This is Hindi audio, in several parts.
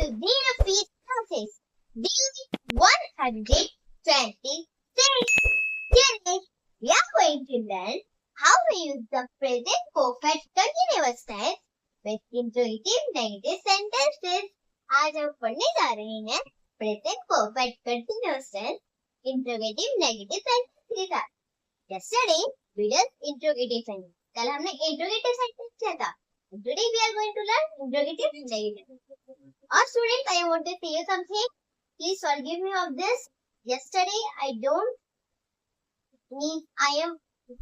zero feet houses. Day 126. Today, we are going to learn how to use the present perfect continuous tense with interrogative negative sentences. आज हम पढ़ने जा रहे हैं present perfect continuous tense interrogative negative sentences के साथ. Yesterday, we did interrogative sentence. कल हमने interrogative sentence किया था. Today we are going to learn interrogative negative. Students, I want to say you something. Please forgive me of this. Yesterday, I am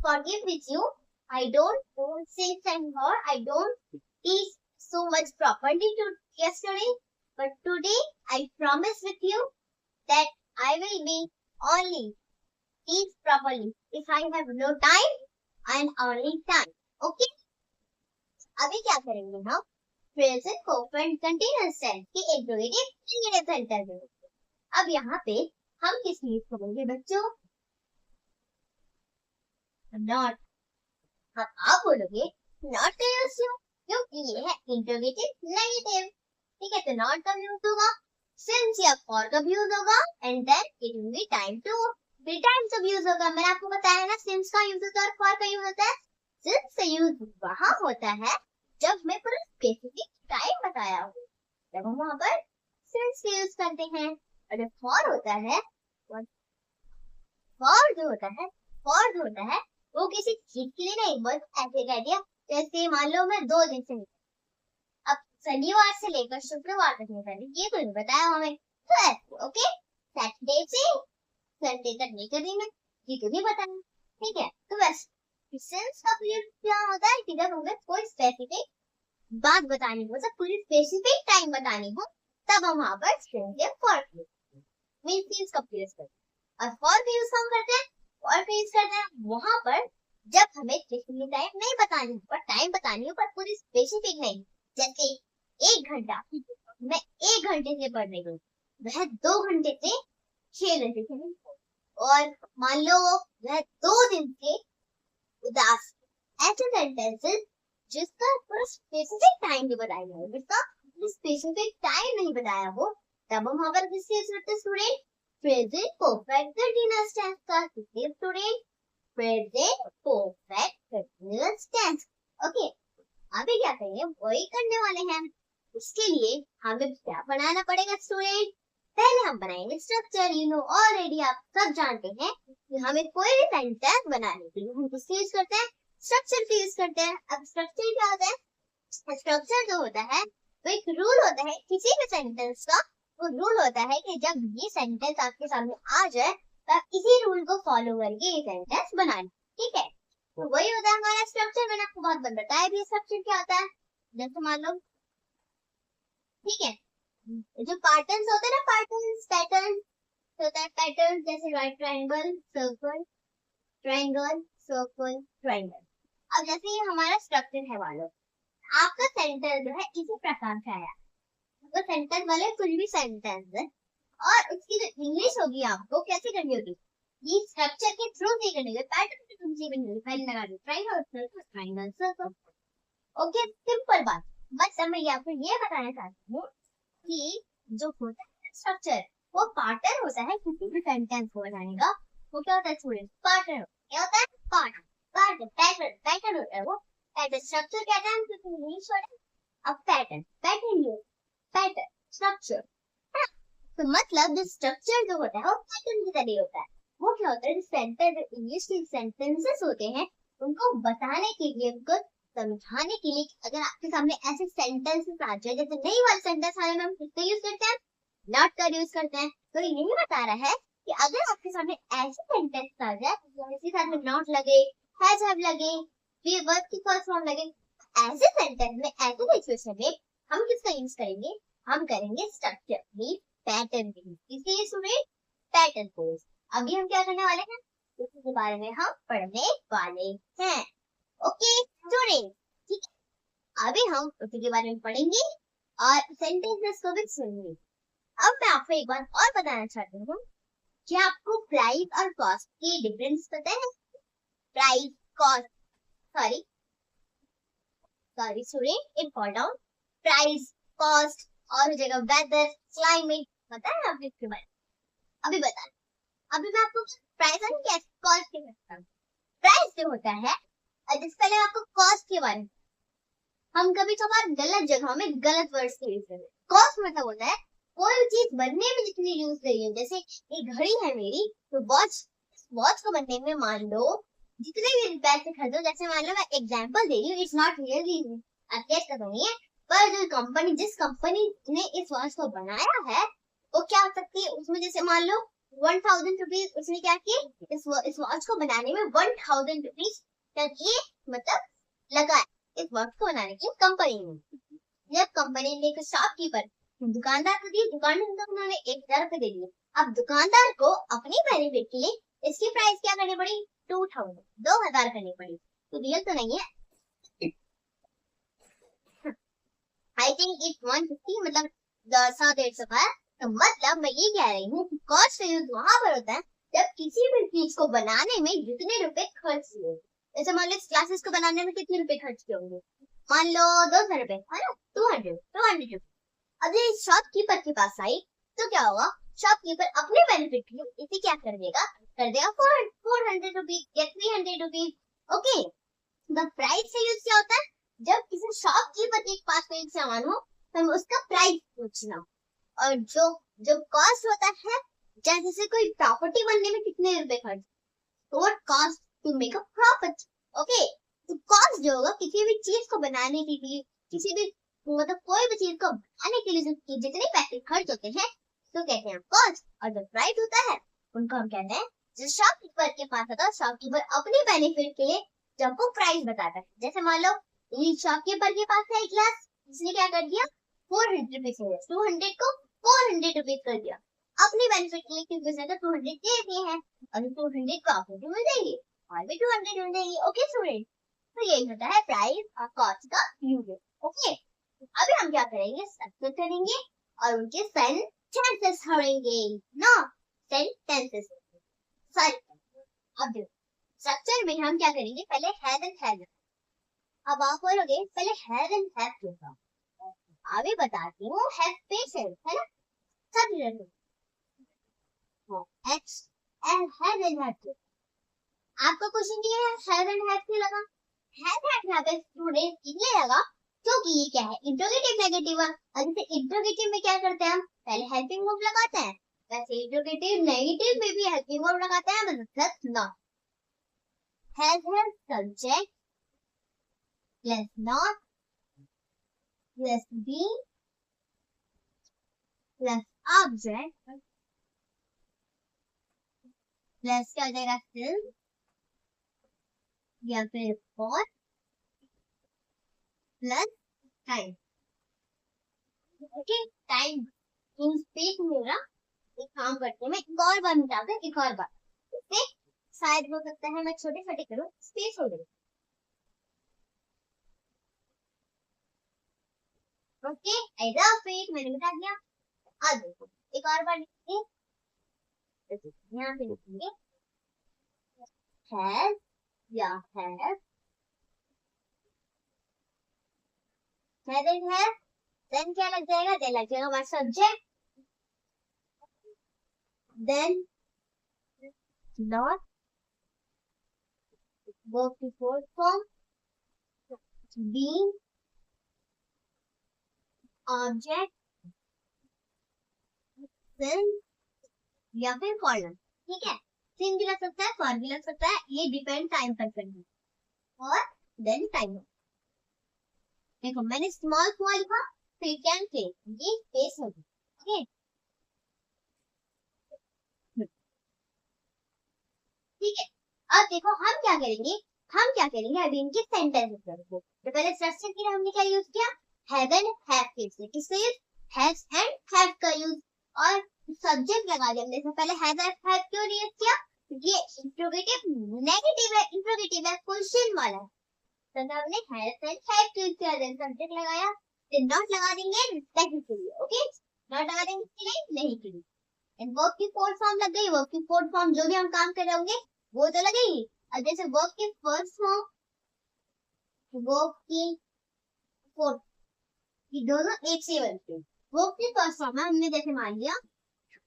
forgive with you. I don't sing or I don't teach so much properly to yesterday. But today, I promise with you that I will be only teach properly if I have no time and only time. Okay? अभी क्या करेंगे हम? Present perfect continuous tense की interrogative negative sentence. अब यहाँ पे हम किस चीज को बोलेंगे बच्चों? Not. आप बोलोगे not का यूज क्योंकि ये है interrogative negative. ठीक है, तो not का यूज होगा, since या for का यूज होगा, and then it will be time to be times of use होगा. मैंने आपको बताया ना since का यूज होता है और for का यूज होता है. since का यूज वहाँ होता है जब मैं पूरा स्पेसिफिक टाइम बताया हूँ, तब हम वहाँ पर since का यूज करते हैं. और जो for होता है, for जो होता है वो किसी चीज के लिए नहीं, बस ऐसे कह दिया. जैसे मान लो मैं 2 दिन से अब शनिवार से लेकर शुक्रवार तक नहीं करनी, ये तो नहीं बताया हमें, तो ऐसे. ओके, सैटरडे से संडे तक नहीं करनी मैं, ये तो नहीं बताया. ठीक है, तो बस सिंस का प्रयोग क्या होता है कि जब हमें कोई स्पेसिफिक बात बतानी हो, मतलब पूरी स्पेसिफिक टाइम बतानी हो, तब हम वहां पर सिंस या फॉर मीन सिंस का प्रयोग करते हैं. और फॉर का यूज हम करते हैं, फॉर का यूज करते हैं वहां पर जब हमें स्पेसिफिक टाइम नहीं बतानी हो, पर टाइम बतानी हो पर पूरी स्पेसिफिक नहीं. जैसे 1 घंटा मैं 1 घंटे से पढ़ रही हूँ, वह 2 घंटे से 6 घंटे से नहीं. और मान लो वह 2 दिन से उदास. ऐसे सेंटेंसेस जिसका पूरा स्पेसिफिक टाइम नहीं बताया हो, जिसका स्पेसिफिक टाइम नहीं बताया हो, तब हम अगर किससे यूज करते हैं student? Present perfect continuous tense का. किससे student? Present perfect continuous tense. Okay, अभी क्या करेंगे वही करने वाले हैं. उसके लिए हमें क्या बनाना पड़ेगा स्टूडेंट? पहले हम बनाएंगे स्ट्रक्चर. यू नो ऑलरेडी आप सब जानते हैं कि हमें कोई भी सेंटेंस बनाने के लिए हम किससे यूज करते हैं? स्ट्रक्चर का यूज करते हैं. अब स्ट्रक्चर क्या होता है? स्ट्रक्चर जो होता है वो एक रूल होता है किसी भी सेंटेंस का. वो रूल होता है कि जब ये सेंटेंस आपके सामने आ जाए तब इसी रूल को फॉलो करके ये सेंटेंस बनाना. ठीक है, तो वही होता है हमारा स्ट्रक्चर. मैंने आपको बहुत बार बताया भी स्ट्रक्चर क्या होता है. जैसे मान लो, ठीक है, जो पैटर्न्स होते हैं ना, पैटर्न होता है. पैटर्न जैसे right triangle, circle, triangle, circle, triangle. अब जैसे ये हमारा स्ट्रक्चर है, मान लो आपका सेंटेंस जो है इसी प्रकार से आया. तो सेंटेंस वाले कुछ भी सेंटेंस है और उसकी जो इंग्लिश होगी आपको कैसे करनी होगी? ये स्ट्रक्चर के थ्रू से करनी होगी, पैटर्न के थ्रू से करनी होगी. पहले लगा दो triangle, circle, triangle, circle. Okay, simple बात. बस मैं आपको ये बताना चाहती हूँ कि जो होता है स्ट्रक्चर वो पैटर्न होता है किसी भी सेंटेंस को बनाने का. वो क्या होता है स्टूडेंट? पैटर्न. क्या होता है? पैटर्न होता है वो. पैटर्न स्ट्रक्चर क्या है? English word. अब पैटर्न स्ट्रक्चर. तो मतलब जो स्ट्रक्चर जो होता है वो पैटर्न की तरह होता है. वो क्या होता है? सेंटेंस इंग्लिश के सेंटेंसेस होते हैं उनको बताने के लिए, उनको समझाने के लिए. अगर आपके सामने ऐसे सेंटेंसेस आ जाए, जैसे नई वाले सेंटेंस आने में हम किसका यूज करते हैं? नॉट का यूज करते हैं. तो यही बता रहा है कि अगर आपके सामने ऐसे सेंटेंस आ जाए जिसके साथ में नॉट लगे, हैज हैव लगे, फिर वर्ब की फर्स्ट फॉर्म लगे, ऐसे सेंटेंस में, ऐसे सिचुएशन में हम किसका यूज करेंगे? हम करेंगे स्ट्रक्चर मीन पैटर्न का. इसलिए स्टूडेंट पैटर्न को. अभी हम क्या करने वाले हैं इसके बारे में हम पढ़ने वाले हैं. ओके स्टूडेंट, ठीक है, अभी हम उसी के बारे में पढ़ेंगे और सेंटेंसेस को भी सुनेंगे. अब मैं आपको एक बात और बताना चाहती हूँ. क्या आपको प्राइस और कॉस्ट की डिफरेंस पता है? Price, cost, sorry student, it fall down. Price, cost और हो जाएगा वेदर, क्लाइमेट, पता है आपको इसके बारे में? अभी बता, अभी मैं आपको प्राइस एंड कॉस्ट के बारे में, प्राइस जो होता है, जिससे पहले आपको कॉस्ट के बारे में, हम कभी कभार गलत जगह में गलत वर्ड्स यूज करते हैं। कॉस्ट मतलब होता है कोई चीज बनने में जितनी यूज करी है, जैसे एक घड़ी है मेरी, तो वॉच को बनने में मान लो जितने भी पैसे खर्चो, जैसे मान लो मैं एग्जांपल दे रही हूँ, इट्स नॉट रियली एग्जैक्ट तो नहीं है, पर जो कंपनी, जिस कंपनी ने इस वॉच को बनाया है, वो क्या हो सकती है, उसमें जैसे मान लो 1000 रुपीज उसने क्या किए, इस वॉच को बनाने में 1000 रुपीज किए, मतलब लगा इस वॉच को बनाने की कंपनी ने। जब कंपनी ने एक शॉपकीपर, दुकानदार को दी, दुकानदार को उन्होंने 1000 रुपए दे दिए। अब दुकानदार को अपनी बेनिफिट के लिए इसकी प्राइस क्या करनी पड़ी, 2000 करनी पड़ी। तो रियल तो नहीं है, आई थिंक इट 150, मतलब 100-150 है। तो मतलब मैं ये कह रही हूँ कॉस्ट यूज वहां पर होता है जब किसी भी चीज को बनाने में जितने रुपए खर्च हुए। जैसे मान लो इस क्लासेस को बनाने में कितने रुपए खर्च किए होंगे, मान लो 200 रुपए, है ना, 200 रुपए। अब ये शॉपकीपर के पास आई तो क्या होगा, शॉपकीपर अपने बेनिफिट के लिए इसे क्या कर देगा 400 रुपीज या 300 रुपीज। ओके, द प्राइस से यूज क्या होता है, जब किसी शॉपकीपर के पास कोई सामान हो तो हम उसका प्राइस पूछना। और जो कॉस्ट होता है, जैसे कोई प्रॉपर्टी बनने में कितने रुपए खर्च, तो what cost to make a profit. Okay, तो कॉस्ट जो होगा किसी भी चीज को बनाने के लिए, किसी भी मतलब कोई भी चीज को बनाने के लिए जितने पैसे खर्च होते हैं तो कहते हैं कॉस्ट। और जो प्राइस होता है उनको हम कहते हैं, जो शॉपकीपर के पास होता है, शॉपकीपर अपने बेनिफिट के लिए जब वो प्राइस बताता है। जैसे मान लो ये शॉपकीपर के पास है एक ग्लास, इसने क्या कर दिया 400 रुपीज, 200 को 400 रुपीज कर दिया अपने बेनिफिट के लिए, क्योंकि उसने तो 200 दे दिए हैं और 200 को आपको भी मिल जाएंगे और भी 200 मिल जाएंगे। ओके स्टूडेंट, तो यही होता है प्राइस और कॉस्ट का यूज। ओके, अभी हम क्या करेंगे, स्ट्रक्चर करेंगे और उनके सेंटेंसेस करेंगे ना, सेंटेंसेस, सॉरी। अब देखो स्ट्रक्चर में हम क्या करेंगे, पहले हैव एंड हैव। अब आप बोलोगे पहले हैव एंड हैव क्यों था, अभी बताती हूँ। हैव पेशेंस, है ना, सब related H and have and have. आपका क्वेश्चन ये है हैव एंड हैव क्यों लगा, हैव एंड हैव स्टूडेंट इसलिए लगा क्योंकि ये क्या है, इंट्रोगेटिव नेगेटिव है। और जैसे इंट्रोगेटिव में क्या करते हैं हम, पहले हेल्पिंग वर्ब लगाते हैं, वैसे इंट्रोगेटिव नेगेटिव में भी हेल्पिंग वर्ब लगाते हैं, मतलब not. Has subject plus not plus be plus object plus क्या हो जाएगा स्टिल या फिर for plus time. Okay, time in space मेरा एक काम करते हैं, एक और बार मिटाते हैं, एक और बार इससे शायद हो सकता है मैं छोटे छोटे करूं, स्पेस हो गई। ओके, ऐसा स्पेस मैंने मिटा दिया। अब देखो एक और बार लिखेंगे, यहाँ पे लिखेंगे हैज या हैव, देन क्या लग जाएगा, देन लग जाएगा हमारा सब्जेक्ट, देन नॉट वर्ब की fourth form, being object, then या फिर कॉलम। ठीक है, सिंग भी लग सकता है, फॉर भी लग सकता है, ये डिपेंड टाइम पर करना है। और देन टाइम, देखो मैंने स्मॉल लिखा, फिर कैन प्ले, ये स्पेस होगी। ओके, ठीक है, अब देखो हम क्या करेंगे, अभी इनके सेंटेंस करेंगे। तो पहले स्ट्रक्चर के लिए हमने क्या यूज किया, हैव एंड हैव के लिए, किससे यूज, हैज एंड हैव का यूज, और सब्जेक्ट लगा दिया हमने। पहले हैव एंड हैव क्यों यूज किया, ये इंट्रोगेटिव नेगेटिव है, इंट्रोगेटिव है, क्वेश्चन वाला है, तो हमने हैव एंड हैव यूज किया, देन सब्जेक्ट लगाया, देन नॉट लगा देंगे रिस्पेक्ट के लिए। ओके, नॉट लगा देंगे इसके लिए, नहीं के लिए, एंड वर्ब की फोर्थ फॉर्म लग गई, वर्ब की फोर्थ फॉर्म जो भी हम काम कर रहे होंगे वो तो लगेगी। और जैसे वर्ब की फर्स्ट फॉर्म, वर्ब की फोर्थ, ये दोनों एक से बनते हैं, वर्ब की फर्स्ट फॉर्म है, हमने जैसे मान लिया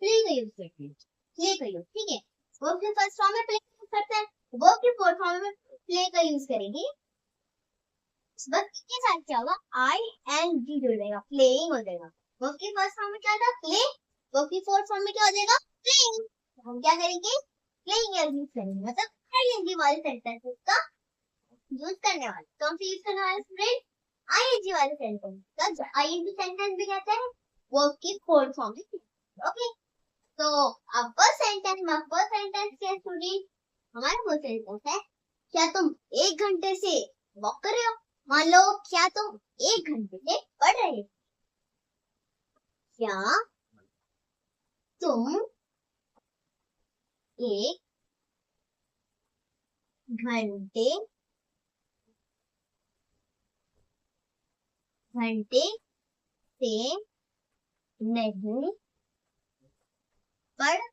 प्ले का यूज करते हैं, प्ले का यूज, ठीक है। वर्ब की फर्स्ट फॉर्म में प्ले यूज करते हैं, वर्ब की फोर्थ फॉर्म में प्ले का यूज करेंगे। बस इसके साथ क्या होगा, आई एंड जी जुड़ जाएगा, प्लेइंग हो जाएगा। वर्ब की फर्स्ट फॉर्म में क्या था, प्ले, वर्ब की फोर्थ फॉर्म में क्या हो जाएगा, प्लेइंग। हम क्या करेंगे, प्लेइंग यूज करेंगे, मतलब आईएनजी वाले सेंटेंसेस का यूज करने वाले। कौन से यूज करने वाले स्टूडेंट, आईएनजी वाले सेंटेंस। आईएनजी सेंटेंस भी कहते हैं वर्ब की फोर्थ फॉर्म में। ओके, तो अब फर्स्ट सेंटेंस क्या स्टूडेंट, हमारा फर्स्ट सेंटेंस है, क्या तुम 1 घंटे से वॉक कर रहे हो। मान लो क्या तुम 1 घंटे से पढ़ रहे हो, क्या तुम 1 घंटे से नहीं पढ़ रहे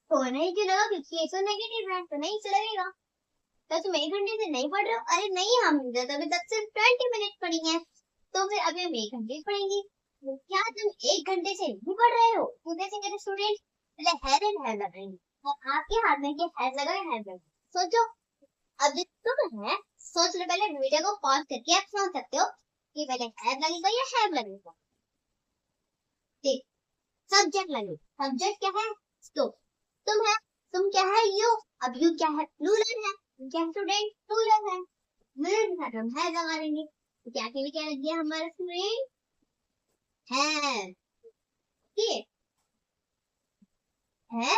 हो। नहीं चलेगा क्योंकि ये तो नेगेटिव है, तो नहीं चलेगा। तो तुम 1 घंटे से नहीं पढ़ रहे हो, अरे नहीं हम अभी तक सिर्फ 20 मिनट पढ़ी है, तो फिर अभी हम 1 घंटे पढ़ेंगे। तो क्या तुम 1 घंटे से नहीं पढ़ रहे हो, तो कैसे करें स्टूडेंट, पहले हैड एंड हैव लगाएंगे, और आपके हाथ में क्या हैड लगा है, हैड लगा। सोचो, अब तुम है, सोच लो, पहले वीडियो को पॉज करके आप समझ सकते हो कि पहले हैड लगेगा या हैव लगेगा। ठीक, सब्जेक्ट लगेगा, सब्जेक्ट क्या है, तो तुम है, तुम क्या है, यू, अब यू क्या है, प्लूरल है, क्या स्टूडेंट, प्लूरल है, प्लूरल के साथ हम है लगा देंगे, तो क्या के लिए क्या लग गया हमारा स्टूडेंट, है, ठीक है।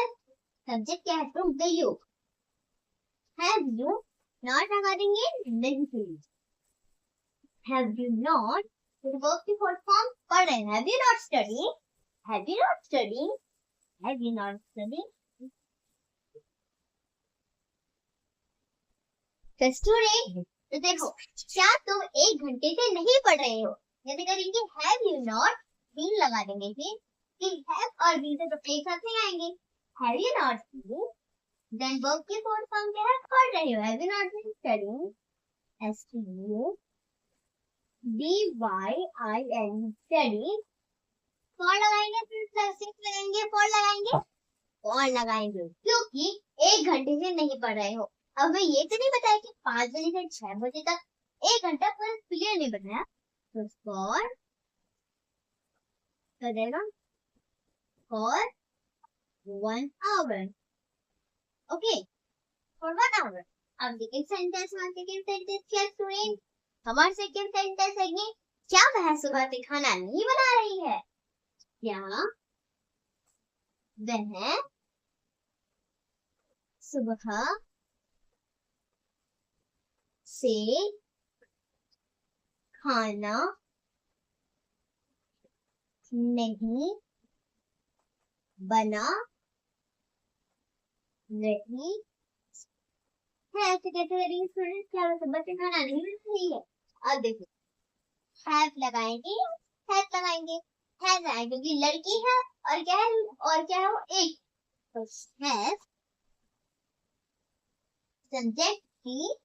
सब्जेक्ट क्या है, तुम, the you, have you not लगा देंगे, नहीं, हैव यू नॉट, वर्ब की फुल फॉर्म पढ़ रहे हैं, have you not study, have you not study, have you not study. तो स्टूडेंट, तो देखो, क्या तुम 1 घंटे से नहीं पढ़ रहे हो, यदि करेंगे हैव यू नॉट, बीन लगा देंगे, फिर हैव और बीन से तो एक साथ नहीं आएंगे, have you not study, then verb की फोर्थ फॉर्म क्या है, पढ़ रहे हो, have you not been studying, S T U D Y I N, study, for लगाएंगे, फिर प्लस लगाएंगे, फॉर लगाएंगे, क्योंकि 1 घंटे से नहीं पढ़ रहे हो। अब मैं ये तो नहीं बताया कि 5 बजे से 6 बजे तक 1 घंटा पूरा क्लियर नहीं बताया, तो फॉर करेगा for 1 hour, okay, for 1 hour. अब सेकंड सेंटेंस क्या स्टूडेंट, हमारा सेकंड सेंटेंस है ये, क्या वह सुबह से खाना नहीं बना रही है, क्या वह सुबह से खाना नहीं बना रही है, ऐसे कैसे करेंगे स्टूडेंट, क्या वो सुबह से खाना नहीं बना रही है। अब देखो, हैव लगाएंगे, हैव लगाएंगे क्योंकि लड़की है, और क्या है, वो एक, तो हैव सब्जेक्ट की,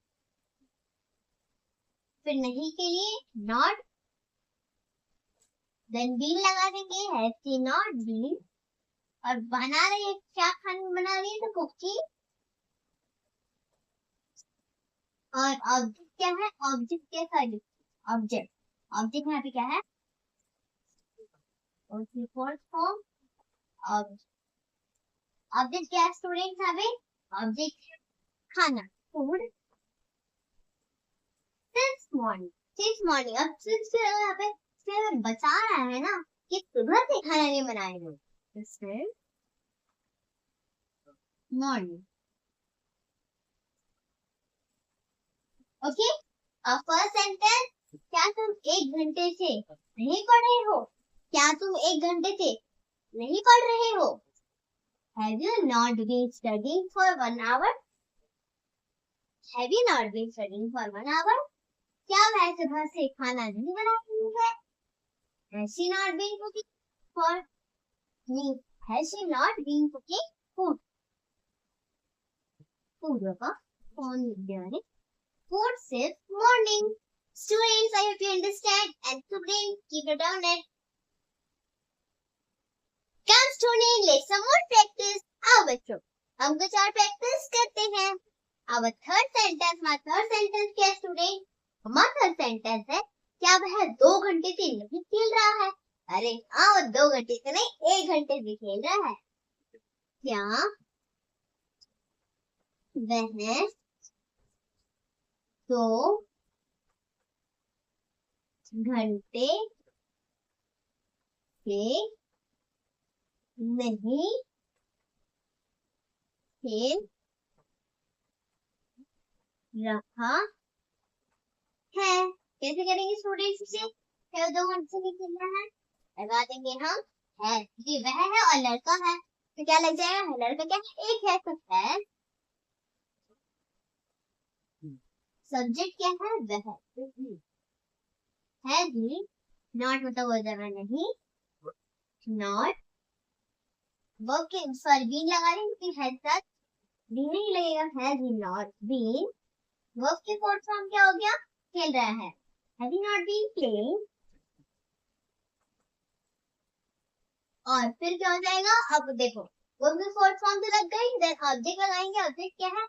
फिर नहीं के लिए नॉट, देन बीन लगा देंगे, हैव शी नॉट बीन, और बना रही है, क्या खाना बना रही है, तो कुकिंग, और ऑब्जेक्ट क्या है, ऑब्जेक्ट के साथ ऑब्जेक्ट यहाँ पे क्या है, उसकी फोर्थ फॉर्म, ऑब्जेक्ट क्या है स्टूडेंट, यहाँ पे ऑब्जेक्ट खाना, फूड, सिंस मॉर्निंग। अब सिंस यहाँ पे हमें बता रहा है ना कि सुबह से खाना नहीं बनाए हो, मॉर्निंग, ओके। अब फर्स्ट सेंटेंस, क्या तुम 1 घंटे से नहीं पढ़ रहे हो, क्या तुम 1 घंटे से नहीं पढ़ रहे हो, have you not been studying for 1 hour, have you not been studying for 1 hour, क्या वह सुबह से खाना नहीं बना रही है, has she not been cooking for me, has she not been cooking food, food होगा फूड सिर्फ morning, Students, I hope you understand. And students, keep it down and come student, let's some more practice. आओ बच्चों, हम कुछ और practice करते हैं. Our third sentence, my third sentence क्या student? हमारा third sentence है, क्या वह 2 घंटे से नहीं खेल रहा है? अरे हाँ, 2 घंटे से नहीं, 1 घंटे से खेल रहा है. क्या वह 2 घंटे से नहीं खेल रहा है? कैसे करेंगे स्टूडेंट्स इसे? क्या 2 घंटे से नहीं खेल रहा है? लगा देंगे हम है, जी वह है और लड़का है, तो क्या लग जाएगा? लड़का क्या एक है, तो है. सब्जेक्ट क्या है? वह है भी. नॉट मतलब वो जगह नहीं, नॉट वर्ब के सॉरी बीन लगा रहे हैं, है साथ बीन नहीं लगेगा. है भी नॉट बीन. वर्ब के फोर्थ फॉर्म क्या हो गया? खेल रहा है. Have he not been playing. और फिर क्या हो जाएगा? अब देखो वर्ब के फोर्थ फॉर्म तो लग गई, देन ऑब्जेक्ट लगाएंगे. ऑब्जेक्ट क्या है?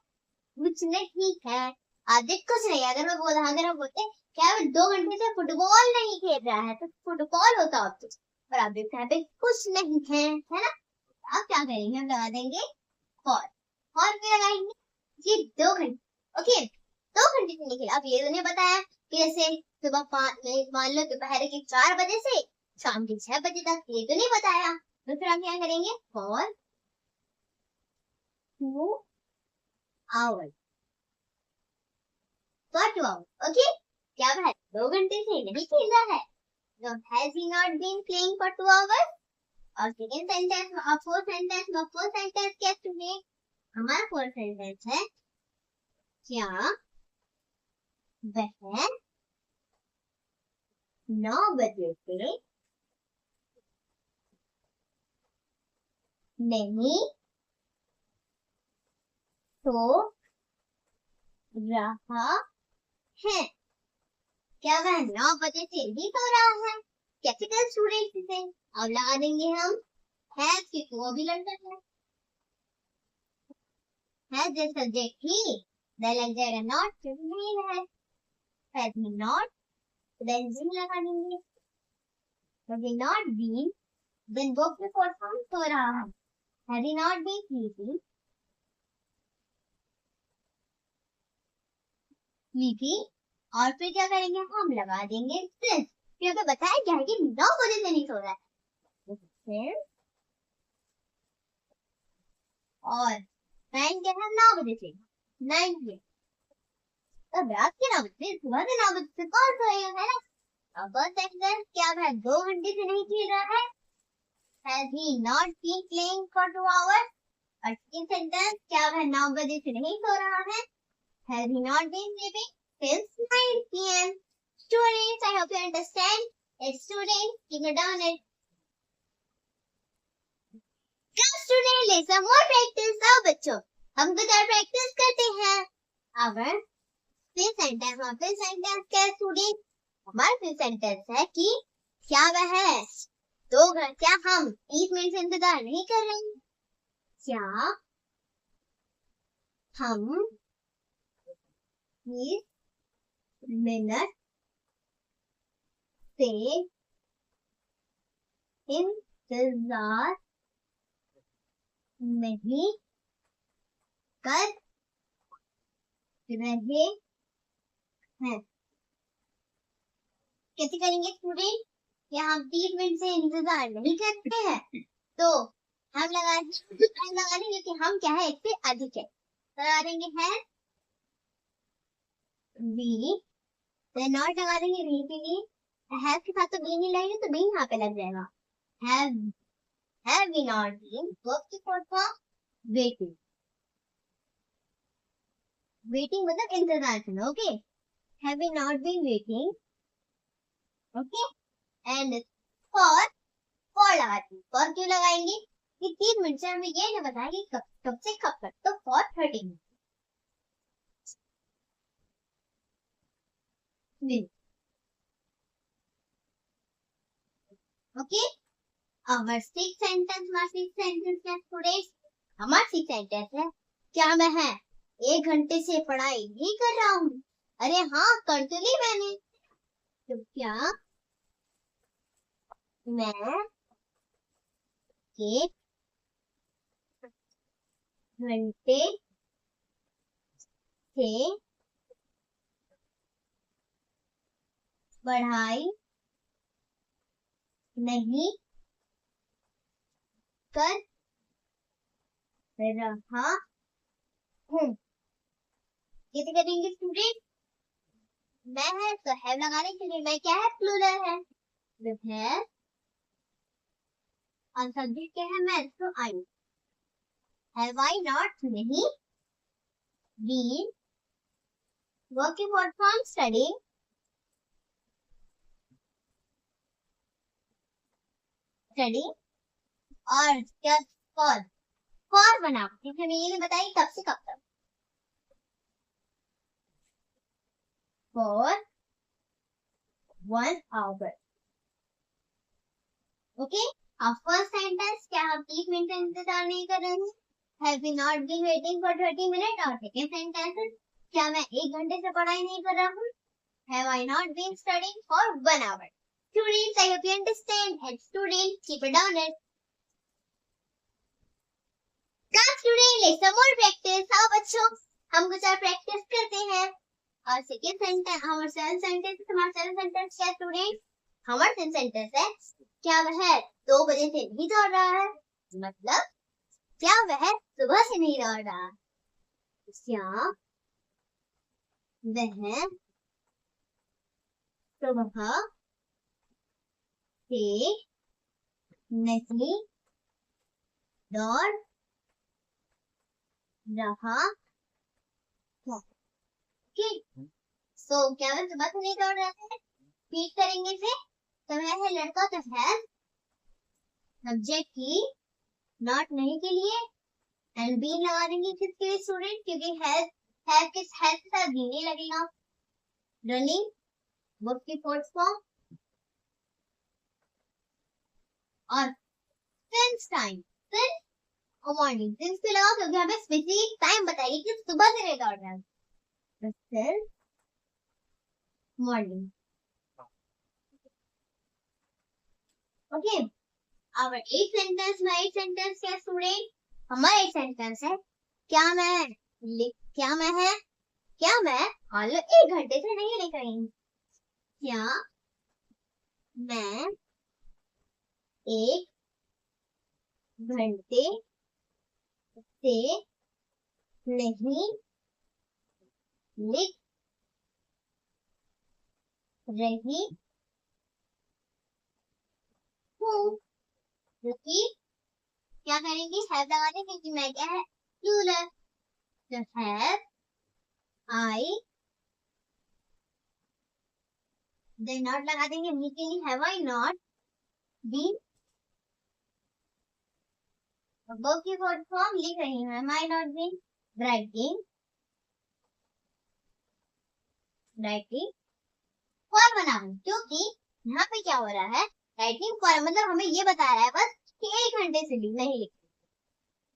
कुछ नहीं है. ऑब्जेक्ट कुछ नहीं. अगर मैं बोला, अगर हम बोलते क्या वो 2 घंटे से फुटबॉल नहीं खेल रहा है, तो फुटबॉल होता ऑब्जेक्ट, और ऑब्जेक्ट यहाँ पे कुछ नहीं है ना? अब क्या करेंगे? हम लगा देंगे फॉर. फॉर पे लगाएंगे ये 2 घंटे. ओके, 2 घंटे से नहीं खेला. अब ये तो नहीं बताया कि जैसे सुबह 5 मान लो दोपहर के 4 बजे से शाम के 6 बजे तक, ये तो नहीं बताया. तो फिर हम क्या करेंगे? For 2 hours. For 2 hours. Okay, क्या वह 2 घंटे से नहीं खेल रहा है? तो has he not been playing for 2 hours. और सेकंड सेंटेंस और फोर्थ सेंटेंस क्या स्टूडेंट? हमारा फोर्थ सेंटेंस है, क्या वह 9 बजे से नहीं सो रहा है? क्या वह 9 बजे से नहीं सो रहा है? कैसे करें स्टूडेंट इसे? अब लगा देंगे हम है, क्योंकि वो भी लड़का है जो सब्जेक्ट ही, देन लग जाएगा नॉट, क्योंकि नहीं है. हैज ही नॉट, देन जिम लगा देंगे. Has he not been, then verb के फोर्थ फॉर्म सो रहा है. Has he not been sleeping. और फिर क्या करेंगे? हम लगा देंगे सिंस. फिर तो बताया क्या है कि 9 बजे से नहीं सो रहा है. और टाइम क्या है? 9 बजे से 9 PM. तब रात के 9 बजे, सुबह के 9 बजे से कौन सोएगा, है ना? अब सेंटेंस क्या है? 2 घंटे से नहीं खेल रहा है. Has he not been playing for 2 hours? और सेकंड सेंटेंस क्या है? 9 बजे से नहीं सो रहा है. Has he not been sleeping since 9 PM? Students, I hope you understand. Students, keep it down and come student, let's some more practice. आओ बच्चों, हम कुछ और practice करते हैं. Our fifth sentence और fifth sentence क्या है student? हमारा fifth sentence है कि क्या वह 2 घंटे, क्या हम 30 मिनट से इंतजार नहीं कर रहे हैं? क्या हम 30 मिनट से इंतजार नहीं कर रहे हैं? कैसे करेंगे स्टूडेंट? या हम 30 मिनट से इंतजार नहीं करते हैं, तो हम लगा देंगे कि हम क्या है, एक से अधिक है, लगा देंगे है वी. नॉट लगा देंगे वी के लिए. हैव के साथ तो बी नहीं लगेगा, तो बी यहाँ पे लग जाएगा. Have we not been, verb की फोर्थ फॉर्म वेटिंग. वेटिंग मतलब इंतजार करना. Okay, have we not been waiting. Okay, and for लगाते हैं. फॉर क्यों लगाएंगे? कि 3 मिनट से हमें ये नहीं बताया कि कब से कब तक, तो for 30 minute. Okay, our sixth sentence, my sixth sentence है स्टूडेंट्स, हमारा सिक्स सेंटेंस है, क्या मैं है 1 घंटे से पढ़ाई नहीं कर रहा हूँ। अरे हाँ, कर तो ली मैंने। तो क्या मैं 1 घंटे से पढ़ाई नहीं कर रहा हूँ। कैसे करेंगे स्टूडेंट? मैं है तो हैव लगाने के लिए मैं क्या है, प्लूरल है, है और सब्जेक्ट क्या है, मैं, तो आई। हैव आई नॉट नहीं, been working for from studying, study और क्या, फॉर बनाओ, ठीक है, मैं ये नहीं बताई कब से कब तक, फॉर 1 आवर। ओके, अब फर्स्ट सेंटेंस, क्या हम 30 मिनट का इंतजार नहीं कर रहे हैं? Have we not been waiting for 30 minute. और सेकंड सेंटेंस, क्या मैं 1 घंटे से पढ़ाई नहीं कर रहा हूँ? Have I not been studying for 1 hour. Students, I hope you understand. And students, keep it on it. Come student, let's some more practice. आओ बच्चों, हम कुछ और प्रैक्टिस करते हैं। और सेकंड सेंटेंस, हमारा सेकंड सेंटेंस, हमारा सेकंड सेंटेंस क्या स्टूडेंट? हमारा सेकंड सेंटेंस है, क्या वह 2 बजे से नहीं दौड़ रहा है? मतलब क्या वह सुबह से नहीं दौड़ रहा? क्या वह सुबह से नहीं दौड़ रहा है? ठीक, सो क्या वह सुबह से नहीं दौड़ रहा है? रिपीट करेंगे इसे, तो वह है लड़का, तो है सब्जेक्ट की, नॉट नहीं के लिए, एंड बी लगा देंगे किसके लिए स्टूडेंट, क्योंकि हैव के साथ बी नहीं लगेगा। रनिंग वर्ब की फोर्थ फॉर्म, और सिंस टाइम, सिंस और मॉर्निंग, सिंस पे लगाओ क्योंकि हमें स्पेसिफिक टाइम बताइए कि सुबह से नहीं दौड़ रहा है, तो since morning. Okay, our 8th sentence, my 8th sentence क्या स्टूडेंट? हमारा 8th sentence है, क्या मैं मान लो 1 घंटे से नहीं लिख रही हूँ। क्या मैं 1 घंटे से नहीं लिख रही हूँ? क्योंकि क्या करेंगे, हैव लगाने, क्योंकि मैं क्या है, प्लूरल, तो हैव आई, देन नॉट लगा देंगे मी के लिए, have I not been, verb की फोर्थ फॉर्म लिख रही हूँ, have I not been writing for बनाऊं, क्योंकि यहाँ पे क्या हो रहा है, राइटिंग फॉर मतलब हमें ये बता रहा है बस कि 1 घंटे से नहीं लिख,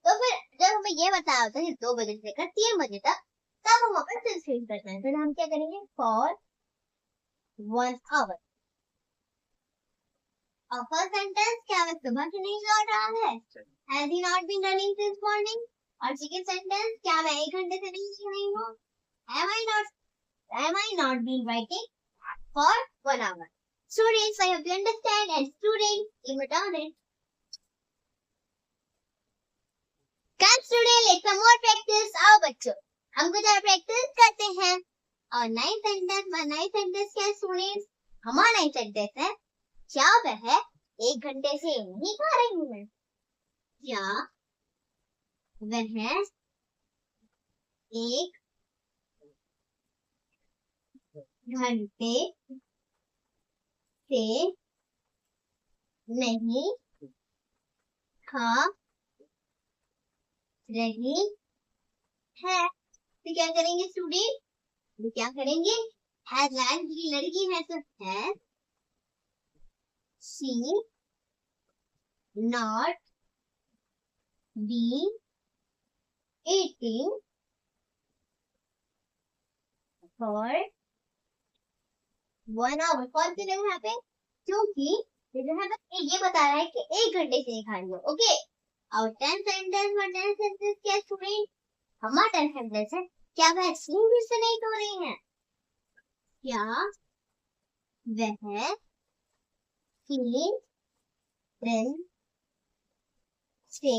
तो फिर जब हमें ये बताया होता है 2 बजे से लेकर 3 बजे तक, तब हम अपन सिंस यूज करते हैं, फिर हम क्या करेंगे, फॉर 1 आवर। और फर्स्ट सेंटेंस, क्या मैं सुबह से नहीं दौड़ रहा है? Has he not been running since morning. और सेकंड सेंटेंस, क्या मैं 1 घंटे से नहीं लिख रही हूँ? am I not been writing for 1 hour? Students, I hope you understand, and students, keep it on it. Come student, let's some more practice. आओ बच्चों, हम कुछ और प्रैक्टिस करते हैं। और 9th sentence क्या है स्टूडेंट्स? हमारा 9th sentence है, क्या वह 1 घंटे से नहीं खा रही हूँ मैं? क्या वह 1 घंटे से नहीं खा रही है? तो क्या करेंगे स्टूडेंट? तो क्या करेंगे, हैज लैंड की लड़की है तो has she not be eating for 1 hour। कौन सी जगह यहाँ पे, क्योंकि ये जो है ये बता रहा है कि 1 घंटे से नहीं खाएंगे। ओके, और 10 सेंटेंस क्या स्टूडेंट, हमारा 10 सेंटेंस है, क्या वह स्लीप से नहीं सो रही है? क्या वह स्लीप से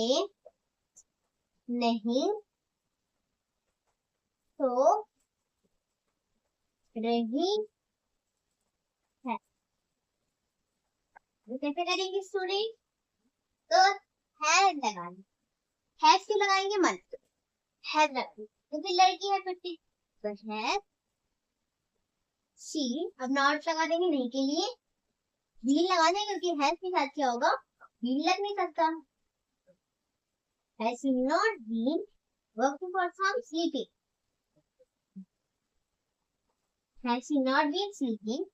नहीं सो रही है? तो कैसे करेंगे स्टूडेंट? तो हैव लगाएंगे। हैव क्यों लगाएंगे? मत हैव लगाएंगे क्योंकि लड़की है फिर तो हैव सी। अब नॉट लगा देंगे नहीं के लिए, बीन लगा देंगे क्योंकि हैव के साथ क्या होगा, बीन लग नहीं सकता। Has he not been working for some sleeping? Has he not been sleeping?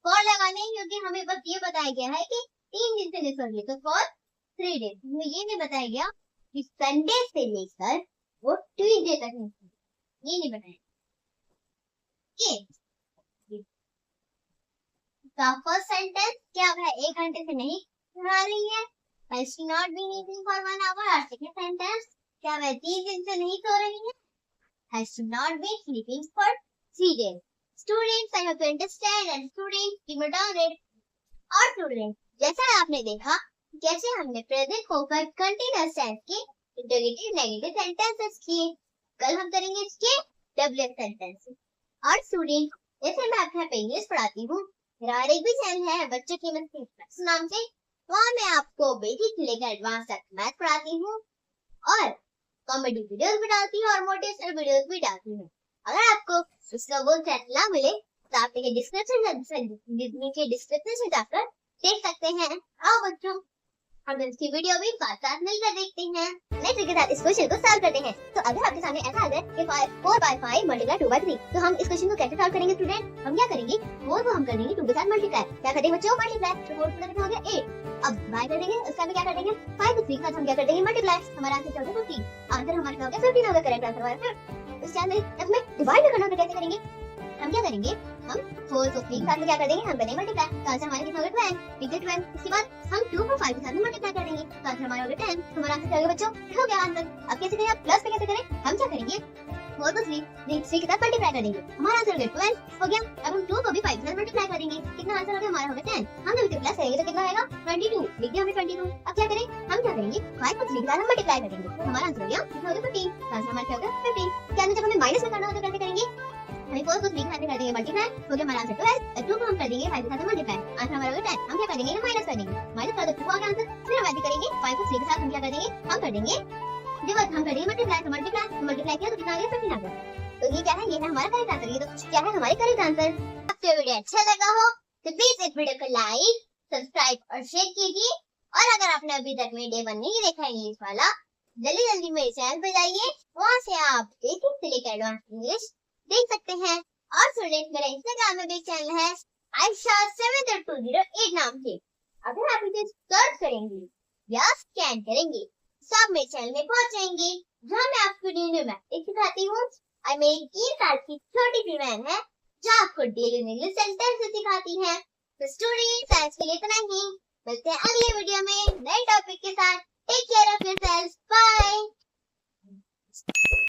For लगाने क्योंकि हमें बस ये बताया गया है कि 3 दिन से नहीं सो रही, तो for 3 days। हमें ये नहीं बताया गया कि संडे से लेकर वो ट्यूसडे तक नहीं सो, ये नहीं बताया। फर्स्ट सेंटेंस क्या है, 1 घंटे से नहीं खा रही है। Has she not been eating for 1 hour? और सेकंड सेंटेंस क्या वह 3 दिन से नहीं सो रही है। Has she not been sleeping for 3 days? Students, I hope you understand, and students, keep it on it. और स्टूडेंट, जैसा आपने देखा कैसे हमने प्रेजेंट होकर कंटीन्यूअस टेंस के इंटरोगेटिव नेगेटिव सेंटेंसेस किए, कल हम करेंगे इसके डब्ल्यूएच सेंटेंसेस। और स्टूडेंट, जैसे मैं अपना इंग्लिश पढ़ाती हूँ, मेरा और एक भी चैनल है बच्चों की मन नाम से, वहाँ मैं आपको बेसिक से लेकर एडवांस तक मैथ पढ़ाती हूँ और कॉमेडी वीडियोस भी डालती हूँ और मोटिवेशनल वीडियोस भी डालती हूँ। अगर आपको इसका वो सेट ना मिले तो आप नीचे डिस्क्रिप्शन से जाकर देख सकते हैं। आओ बच्चों, हम इसकी वीडियो भी साथ मिलकर देखते हैं। नेक्स्ट के साथ इस क्वेश्चन को सॉल्व करते हैं। तो अगर आपके सामने ऐसा आ जाए कि 4 by 5 मल्टीप्लाई 2 by 3, तो हम इस क्वेश्चन को कैसे सॉल्व करेंगे स्टूडेंट? हम क्या करेंगे, 4 को हम कर देंगे 2 के साथ मल्टीप्लाई। क्या करेंगे बच्चों? मल्टीप्लाई। तो 4 का कितना हो गया 8। अब बाय कर देंगे, उसका भी क्या कर देंगे 5 को 3 के साथ हम क्या कर देंगे मल्टीप्लाई। हमारा आंसर क्या हो गया 15। आंसर हमारा क्या हो गया 15 होगा, करेक्ट आंसर हमारा। फिर उस चांस में डिवाइड करना तो कैसे करेंगे? हम क्या करेंगे, हम 4 को 3 के साथ में क्या कर देंगे, हम करेंगे मल्टीप्लाई। तो आंसर हमारा कितना होगा 12, ठीक है 12। इसके बाद हम 2 को 5 के साथ में मल्टीप्लाई कर देंगे, तो आंसर हमारा होगा 10। तो हमारा आंसर क्या होगा बच्चों, हो गया आंसर। अब कैसे करें, प्लस पे कैसे करें? हम क्या करेंगे, 4 को 3 के साथ मल्टीप्लाई कर देंगे, हमारा आंसर हो गया 12 हो गया। अब हम 2 को भी 5 के साथ मल्टीप्लाई कर देंगे, कितना आंसर हो गया हमारा, होगा 10। हम जब इसे प्लस करेंगे तो कितना आएगा 22, लिख दिया हमने 22। अब क्या करें, हम क्या करेंगे 5 को 3 के साथ हम मल्टीप्लाई कर देंगे, तो हमारा आंसर हो गया कितना हो गया 15। तो आंसर हमारा क्या होगा 15। क्या जब हमें माइनस में करना हो तो कैसे करेंगे, हमें 4 को 3 के साथ कर देंगे मल्टीप्लाई, हो गया हमारा आंसर 12। 2 को हम कर देंगे 5 के साथ मल्टीप्लाई, आंसर हमारा होगा 10। हम क्या कर देंगे, माइनस कर देंगे, माइनस कर दो 2 आ गया आंसर। फिर हम ऐसे करेंगे 5 को 3 के साथ हम क्या कर देंगे, हम कर देंगे डिवाइड, हम करेंगे मल्टीप्लाई, तो मल्टीप्लाई किया तो कितना आ गया 15 आ गया। तो ये क्या है, ये है हमारा करेक्ट आंसर। ये तो क्या है हमारे करेक्ट आंसर। आपको वीडियो अच्छा लगा हो तो प्लीज इस वीडियो को लाइक, सब्सक्राइब और शेयर कीजिए। और अगर आपने अभी तक मेरे डे 1 नहीं देखा है इंग्लिश वाला, जल्दी मेरे चैनल पे जाइए, वहाँ से आप बेसिक से लेकर एडवांस इंग्लिश देख सकते हैं। और स्टूडेंट, मेरा इंस्टाग्राम में भी चैनल है आयशा7208 नाम से। अगर आप इसे सर्च करेंगे या स्कैन करेंगे सब मेरे चैनल में पहुंच जाएंगे, जहाँ मैं आपको डेली मैथमेटिक्स सिखाती हूँ। और मेरी 3 साल की छोटी सी बहन है जो आपको डेली इंग्लिश सेंटेंस सिखाती है। तो स्टूडेंट्स, आज के लिए इतना ही, मिलते हैं अगले वीडियो में।